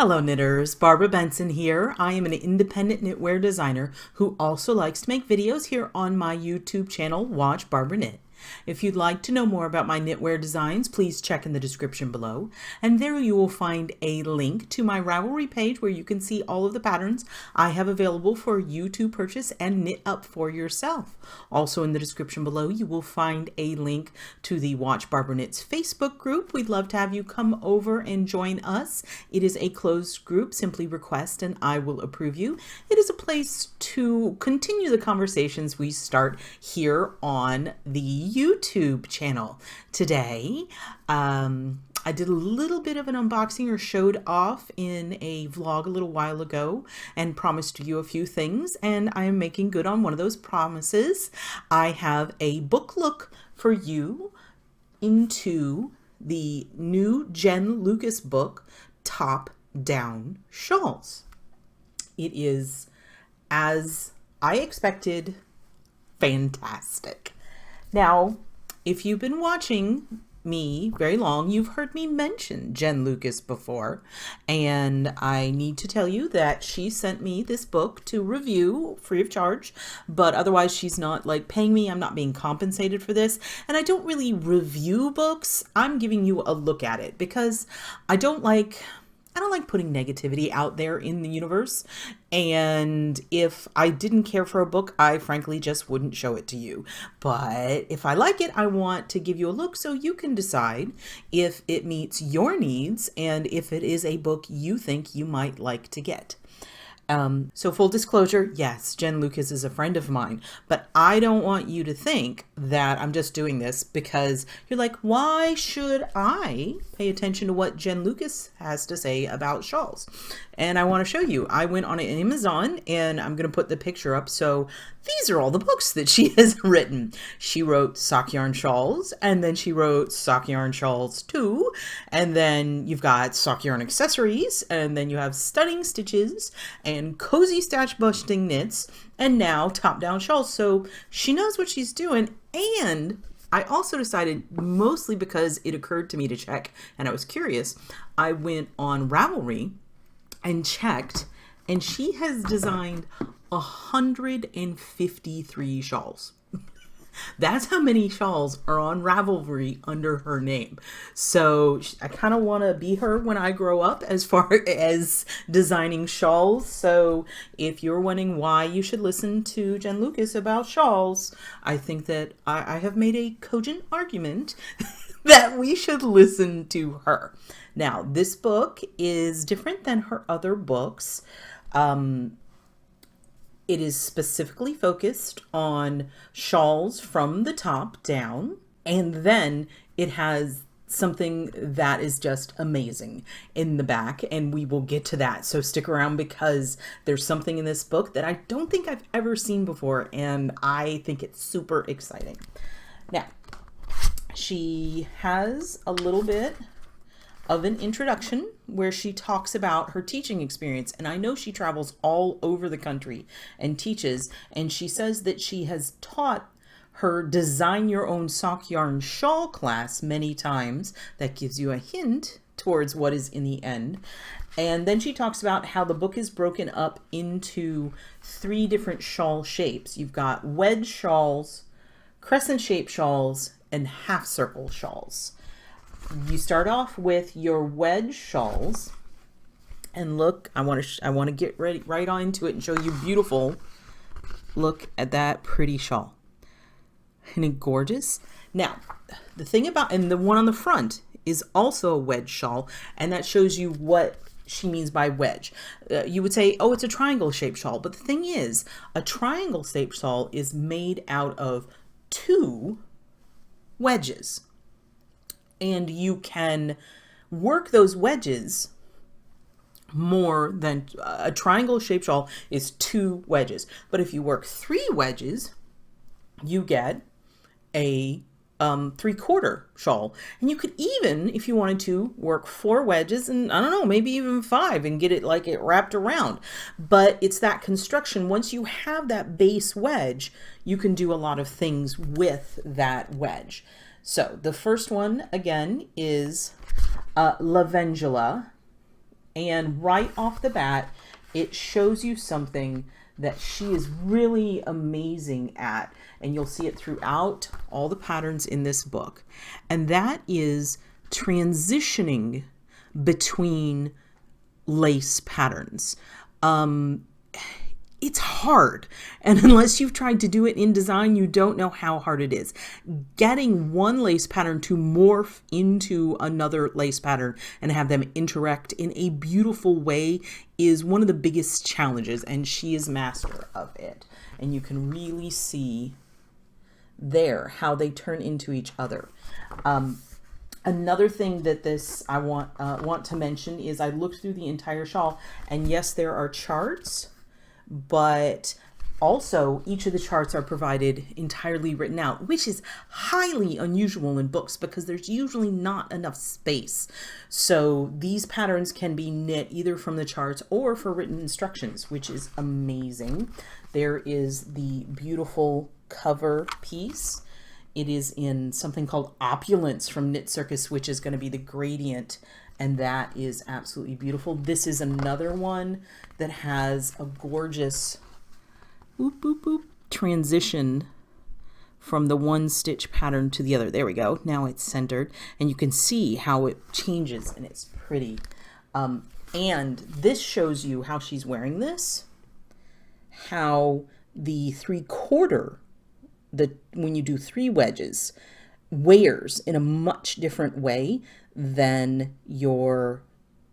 Hello knitters, Barbara Benson here. I am an independent knitwear designer who also likes to make videos here on my YouTube channel, Watch Barbara Knit. If you'd like to know more about my knitwear designs, please check in the description below. And there you will find a link to my Ravelry page where you can see all of the patterns I have available for you to purchase and knit up for yourself. Also in the description below, you will find a link to the Watch Barbara Knit's Facebook group. We'd love to have you come over and join us. It is a closed group. Simply request and I will approve you. It is a place to continue the conversations we start here on the YouTube channel. Today, I did a little bit of an unboxing or showed off in a vlog a little while ago and promised you a few things, and I am making good on one of those promises. I have a book look for you into the new Jen Lucas book, Top Down Shawls. It is, as I expected, fantastic. Now, if you've been watching me very long, you've heard me mention Jen Lucas before, and I need to tell you that she sent me this book to review free of charge, but otherwise she's not like paying me. I'm not being compensated for this, and I don't really review books. I'm giving you a look at it because I don't like putting negativity out there in the universe. And if I didn't care for a book, I frankly just wouldn't show it to you. But if I like it, I want to give you a look so you can decide if it meets your needs and if it is a book you think you might like to get. So full disclosure, yes, Jen Lucas is a friend of mine, but I don't want you to think that I'm just doing this because you're like, why should I pay attention to what Jen Lucas has to say about shawls? And I want to show you. I went on Amazon and I'm going to put the picture up. So these are all the books that she has written. She wrote Sock Yarn Shawls, and then she wrote Sock Yarn Shawls 2, and then you've got Sock Yarn Accessories, and then you have Stunning Stitches, and Cozy Stash Busting Knits, and now Top Down Shawls. So she knows what she's doing, and I also decided, mostly because it occurred to me to check, and I was curious, I went on Ravelry and checked, and she has designed 153 shawls. That's how many shawls are on Ravelry under her name. So I kind of want to be her when I grow up as far as designing shawls. So if you're wondering why you should listen to Jen Lucas about shawls, I think that I have made a cogent argument that we should listen to her. Now, this book is different than her other books. It is specifically focused on shawls from the top down, and then it has something that is just amazing in the back, and we will get to that. So stick around because there's something in this book that I don't think I've ever seen before, and I think it's super exciting. Now, she has a little bit of an introduction where she talks about her teaching experience, and I know she travels all over the country and teaches, and she says that she has taught her design your own sock yarn shawl class many times. That gives you a hint towards what is in the end. And then she talks about how the book is broken up into 3 different shawl shapes. You've got wedge shawls, crescent shaped shawls, and half circle shawls. You start off with your wedge shawls, and look, I want to get ready right on into it and show you beautiful. Look at that pretty shawl. Isn't it gorgeous? Now, the thing about, and the one on the front is also a wedge shawl, and that shows you what she means by wedge. You would say, oh, it's a triangle shaped shawl, but the thing is, a triangle shaped shawl is made out of 2 wedges. And you can work those wedges more than a triangle shaped shawl is 2 wedges. But if you work 3 wedges, you get a 3/4 shawl. And you could even, if you wanted to, work 4 wedges and I don't know, maybe even 5 and get it like it wrapped around. But it's that construction. Once you have that base wedge, you can do a lot of things with that wedge. So the first one again is Lavendula, And right off the bat, it shows you something that she is really amazing at. And you'll see it throughout all the patterns in this book. And that is transitioning between lace patterns. It's hard. And unless you've tried to do it in design, you don't know how hard it is. Getting one lace pattern to morph into another lace pattern and have them interact in a beautiful way is one of the biggest challenges, and she is master of it. And you can really see there how they turn into each other. Another thing that I want to mention is I looked through the entire shawl, and yes, there are charts, but also each of the charts are provided entirely written out, which is highly unusual in books because there's usually not enough space. So these patterns can be knit either from the charts or for written instructions, which is amazing. There is the beautiful cover piece. It is in something called Opulence from Knit Circus, which is going to be the gradient, and that is absolutely beautiful. This is another one that has a gorgeous boop, boop, boop, transition from the one stitch pattern to the other. There we go. Now it's centered, and you can see how it changes, and it's pretty. And this shows you how she's wearing this, how the 3/4, when you do 3 wedges, wears in a much different way than your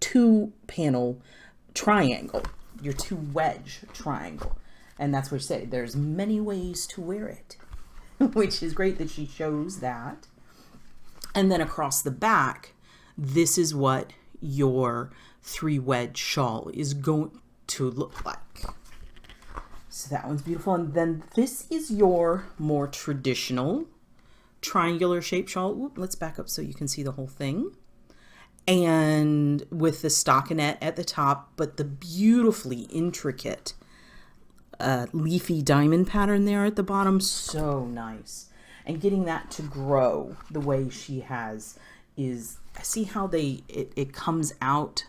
2-panel triangle, your 2-wedge triangle. And that's what you say, there's many ways to wear it, which is great that she shows that. And then across the back, this is what your 3-wedge shawl is going to look like. So that one's beautiful. And then this is your more traditional triangular shape shawl. Ooh, let's back up so you can see the whole thing. And with the stockinette at the top, but the beautifully intricate leafy diamond pattern there at the bottom. So nice. And getting that to grow the way she has is, see how it comes out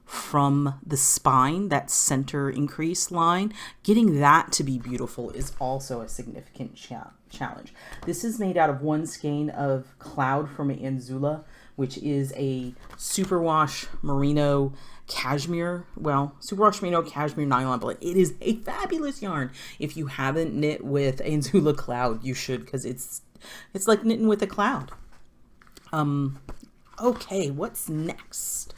from the spine, that center increase line. Getting that to be beautiful is also a significant challenge. This is made out of one skein of Cloud from Anzula, which is a superwash merino cashmere, superwash merino cashmere nylon blend. It is a fabulous yarn. If you haven't knit with Anzula Cloud, you should, because it's like knitting with a cloud. Okay, what's next?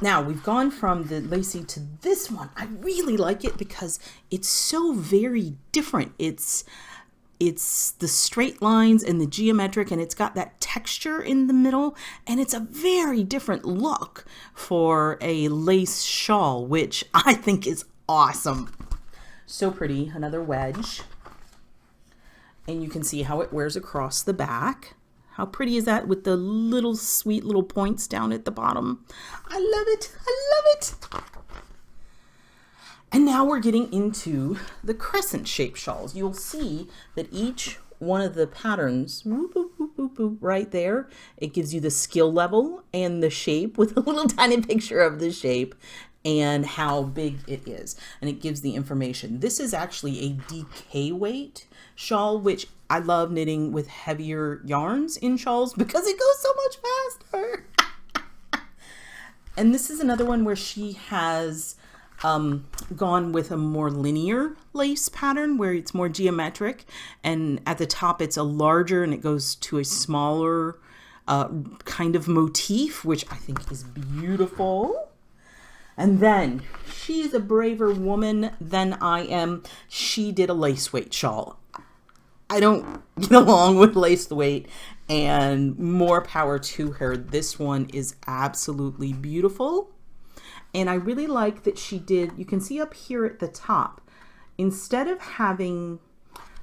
Now we've gone from the lacy to this one. I really like it because it's so very different. It's the straight lines and the geometric, and it's got that texture in the middle, and it's a very different look for a lace shawl, which I think is awesome. So pretty. Another wedge, and you can see how it wears across the back. How pretty is that with the little sweet little points down at the bottom? I love it. I love it. And now we're getting into the crescent shaped shawls. You'll see that each one of the patterns, whoop, whoop, whoop, whoop, whoop, right there, it gives you the skill level and the shape with a little tiny picture of the shape and how big it is. And it gives the information. This is actually a DK weight shawl, which I love knitting with heavier yarns in shawls because it goes so much faster. And this is another one where she has gone with a more linear lace pattern where it's more geometric, and at the top it's a larger and it goes to a smaller kind of motif, which I think is beautiful. And then she's a braver woman than I am. She did a lace weight shawl. I don't get along with lace weight, and more power to her. This one is absolutely beautiful. And I really like that she did, you can see up here at the top, instead of having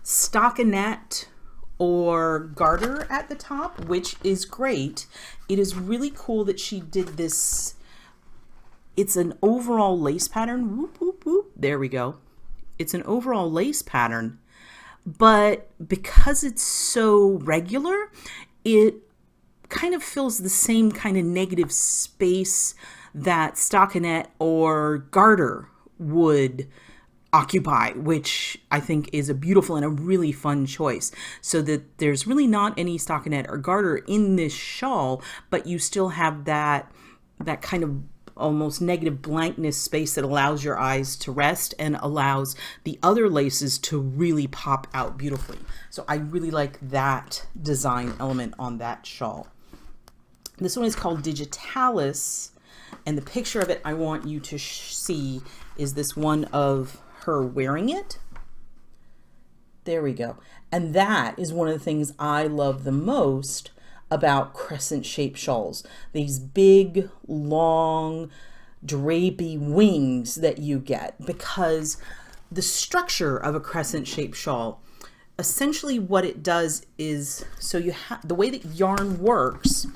stockinette or garter at the top, which is great, it is really cool that she did this. It's an overall lace pattern. Whoop, whoop, whoop. There we go. It's an overall lace pattern. But because it's so regular, it kind of fills the same kind of negative space that stockinette or garter would occupy, which I think is a beautiful and a really fun choice. So that there's really not any stockinette or garter in this shawl, but you still have that kind of almost negative blankness space that allows your eyes to rest and allows the other laces to really pop out beautifully. So I really like that design element on that shawl. This one is called Digitalis, and the picture of it I want you to see is this one of her wearing it. There we go. And that is one of the things I love the most about crescent shaped shawls. These big, long, drapey wings that you get, because the structure of a crescent shaped shawl, essentially what it does is, so you have the way that yarn works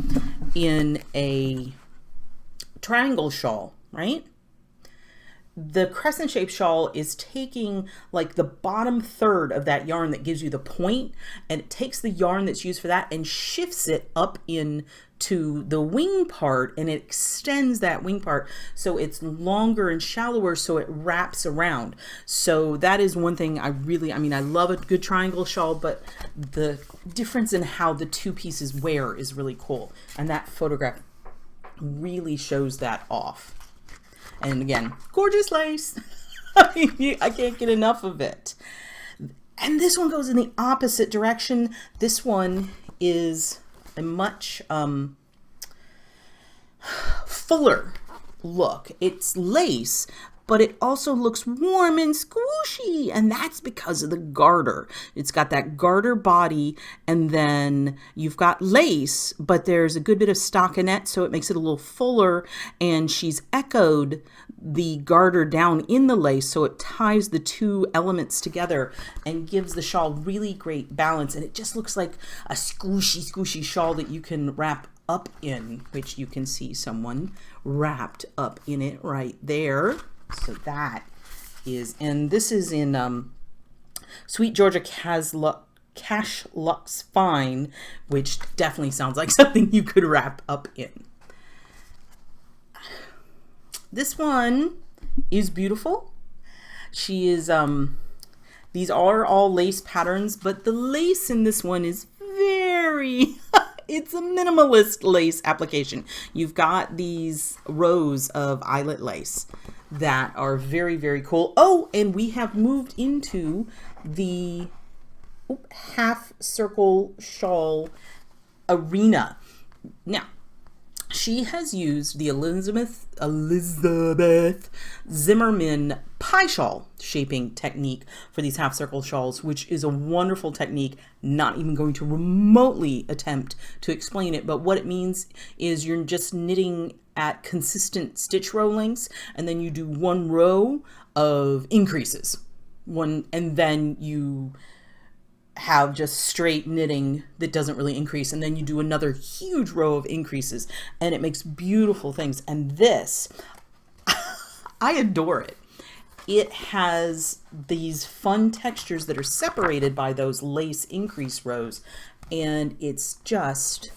in a triangle shawl, right? The crescent shaped shawl is taking like the bottom third of that yarn that gives you the point, and it takes the yarn that's used for that and shifts it up into the wing part, and it extends that wing part so it's longer and shallower, so it wraps around. So that is one thing I love a good triangle shawl, but the difference in how the two pieces wear is really cool, and that photograph really shows that off. And again, gorgeous lace. I can't get enough of it. And this one goes in the opposite direction. This one is a much fuller look. It's lace, but it also looks warm and squishy, and that's because of the garter. It's got that garter body, and then you've got lace, but there's a good bit of stockinette, so it makes it a little fuller, and she's echoed the garter down in the lace, so it ties the two elements together and gives the shawl really great balance, and it just looks like a squishy shawl that you can wrap up in, which you can see someone wrapped up in it right there. So that is, and this is in Sweet Georgia Cash Lux Fine, which definitely sounds like something you could wrap up in. This one is beautiful. She is, these are all lace patterns, but the lace in this one is very, it's a minimalist lace application. You've got these rows of eyelet lace that are very, very cool. Oh, and we have moved into the half circle shawl arena. Now, she has used the Elizabeth Zimmerman pie shawl shaping technique for these half circle shawls, which is a wonderful technique. Not even going to remotely attempt to explain it, but what it means is you're just knitting at consistent stitch row lengths, and then you do one row of increases, and then you have just straight knitting that doesn't really increase, and then you do another huge row of increases, and it makes beautiful things. And this, I adore it. It has these fun textures that are separated by those lace increase rows, and it's just,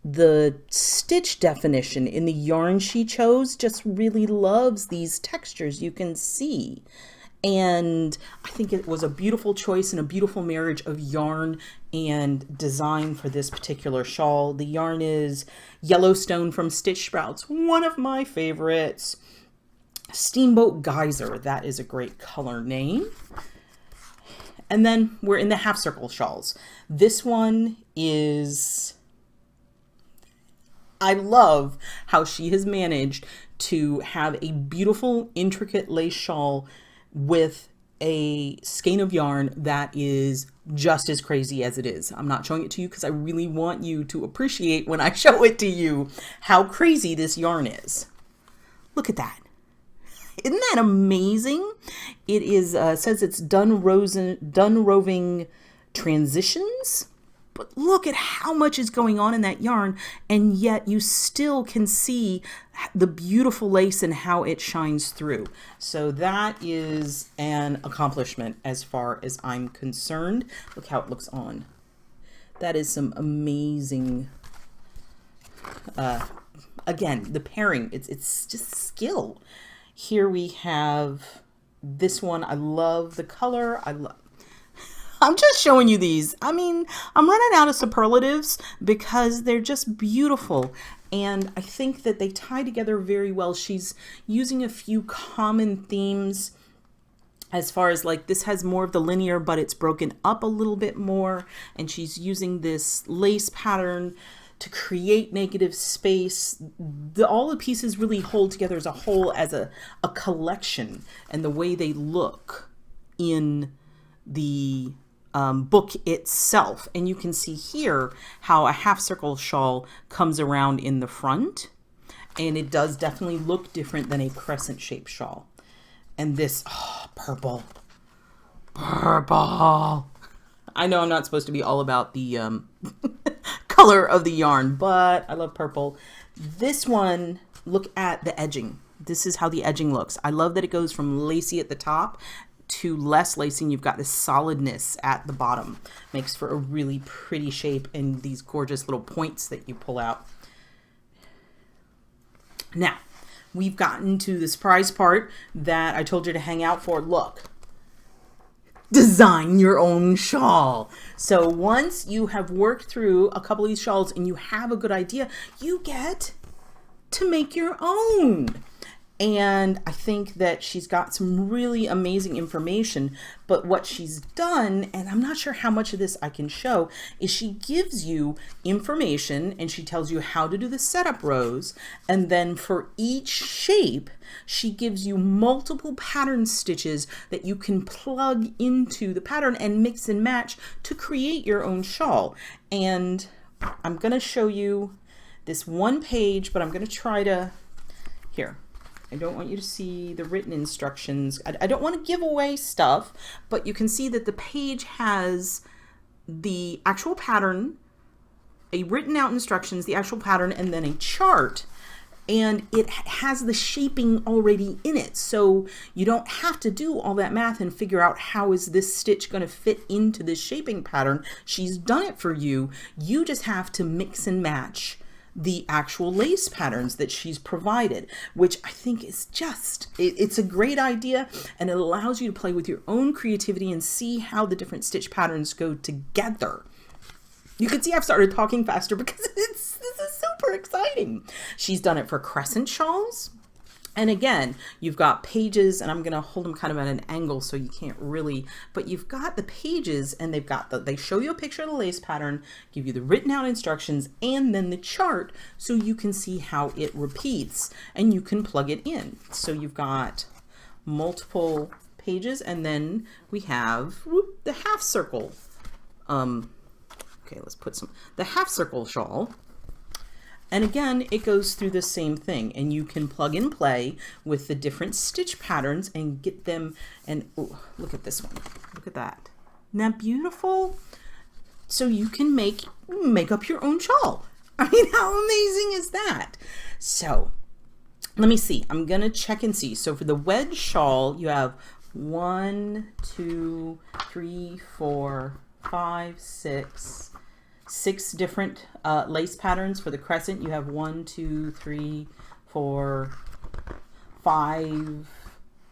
the stitch definition in the yarn she chose just really loves these textures you can see. And I think it was a beautiful choice and a beautiful marriage of yarn and design for this particular shawl. The yarn is Yellowstone from Stitch Sprouts, one of my favorites. Steamboat Geyser, that is a great color name. And then we're in the half circle shawls. This one is, I love how she has managed to have a beautiful, intricate lace shawl with a skein of yarn that is just as crazy as it is. I'm not showing it to you because I really want you to appreciate when I show it to you how crazy this yarn is. Look at that. Isn't that amazing? It is, says it's done roving transitions. But look at how much is going on in that yarn, and yet you still can see the beautiful lace and how it shines through. So that is an accomplishment as far as I'm concerned. Look how it looks on. That is some amazing again, the pairing, it's just skill. Here we have this one. I love the color. I'm just showing you these. I mean, I'm running out of superlatives because they're just beautiful. And I think that they tie together very well. She's using a few common themes as far as like this has more of the linear, but it's broken up a little bit more. And she's using this lace pattern to create negative space. All the pieces really hold together as a whole, as a collection, and the way they look in the book itself. And you can see here how a half circle shawl comes around in the front, and it does definitely look different than a crescent shaped shawl. And this, oh, purple. I know I'm not supposed to be all about the color of the yarn, but I love purple. This one, look at the edging. This is how the edging looks. I love that it goes from lacy at the top to less lacy, and you've got this solidness at the bottom. Makes for a really pretty shape and these gorgeous little points that you pull out. Now, we've gotten to the surprise part that I told you to hang out for. Look. Design your own shawl. So once you have worked through a couple of these shawls and you have a good idea, you get to make your own. And I think that she's got some really amazing information, but what she's done, and I'm not sure how much of this I can show, is she gives you information and she tells you how to do the setup rows. And then for each shape, she gives you multiple pattern stitches that you can plug into the pattern and mix and match to create your own shawl. And I'm going to show you this one page, but I'm going to try to, here. I don't want you to see the written instructions. I don't want to give away stuff, but you can see that the page has the actual pattern, a written out instructions, the actual pattern, and then a chart. And it has the shaping already in it. So you don't have to do all that math and figure out how is this stitch going to fit into this shaping pattern. She's done it for you. You just have to mix and match the actual lace patterns that she's provided, which I think is just, it's a great idea, and it allows you to play with your own creativity and see how the different stitch patterns go together. You can see I've started talking faster because this is super exciting. She's done it for crescent shawls. And again, you've got pages, and I'm going to hold them kind of at an angle so you can't really, but you've got the pages, and they've got they show you a picture of the lace pattern, give you the written out instructions, and then the chart so you can see how it repeats and you can plug it in. So you've got multiple pages, and then we have the half circle. Okay, let's put the half circle shawl. And again, it goes through the same thing, and you can plug and play with the different stitch patterns and get them. And oh, look at this one. Look at that. Isn't that beautiful? So you can make up your own shawl. I mean, how amazing is that? So let me see. I'm going to check and see. So for the wedge shawl, you have 1, 2, 3, 4, 5, 6 different lace patterns. For the crescent, you have 1, 2, 3, 4, 5,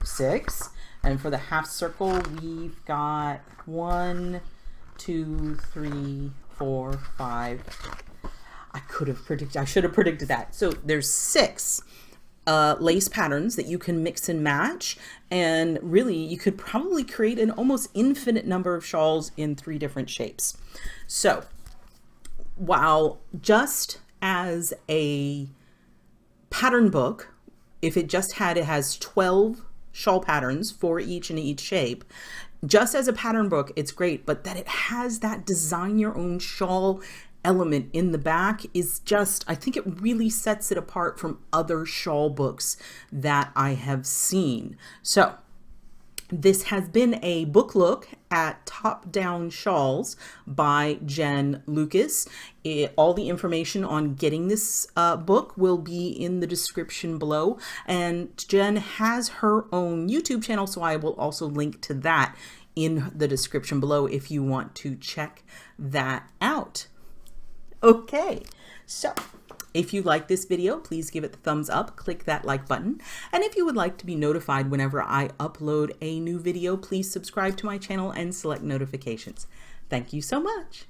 6. And for the half circle, we've got 1, 2, 3, 4, 5. I should have predicted that. So there's 6 lace patterns that you can mix and match, and really you could probably create an almost infinite number of shawls in 3 different shapes. So while just as a pattern book, if it has 12 shawl patterns for each in each shape, just as a pattern book, it's great, but that it has that design your own shawl element in the back is just, I think it really sets it apart from other shawl books that I have seen. So this has been a book look at Top Down Shawls by Jen Lucas. All the information on getting this book will be in the description below. And Jen has her own YouTube channel, so I will also link to that in the description below if you want to check that out. Okay, so If you like this video, please give it the thumbs up, click that like button. And if you would like to be notified whenever I upload a new video, please subscribe to my channel and select notifications. Thank you so much.